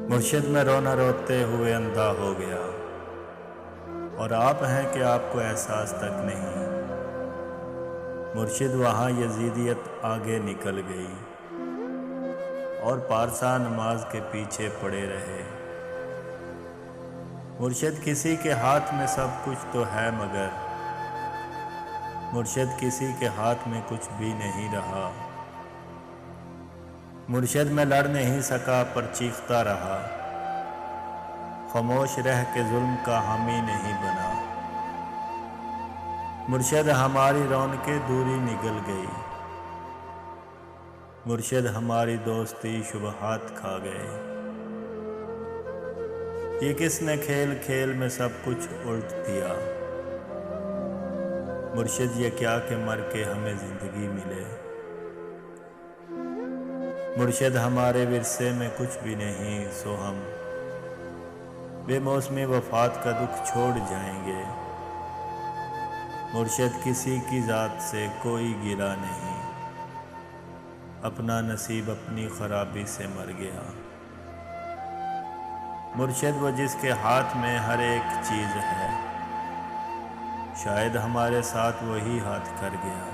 مرشد میں رونا روتے ہوئے اندھا ہو گیا، اور آپ ہیں کہ آپ کو احساس تک نہیں۔ مرشد وہاں یزیدیت آگے نکل گئی، اور پارسا نماز کے پیچھے پڑے رہے۔ مرشد کسی کے ہاتھ میں سب کچھ تو ہے، مگر مرشد کسی کے ہاتھ میں کچھ بھی نہیں رہا۔ مرشد میں لڑ نہیں سکا پر چیختا رہا، خاموش رہ کے ظلم کا حامی نہیں بنا۔ مرشد ہماری رونقیں دوری نگل گئی، مرشد ہماری دوستی شبہات کھا گئے۔ یہ کس نے کھیل کھیل میں سب کچھ الٹ دیا، مرشد یہ کیا کہ مر کے ہمیں زندگی ملے۔ مرشد ہمارے ورثے میں کچھ بھی نہیں، سو ہم بے موسمی وفات کا دکھ چھوڑ جائیں گے۔ مرشد کسی کی ذات سے کوئی گلہ نہیں، اپنا نصیب اپنی خرابی سے مر گیا۔ مرشد وہ جس کے ہاتھ میں ہر ایک چیز ہے، شاید ہمارے ساتھ وہی ہاتھ کر گیا۔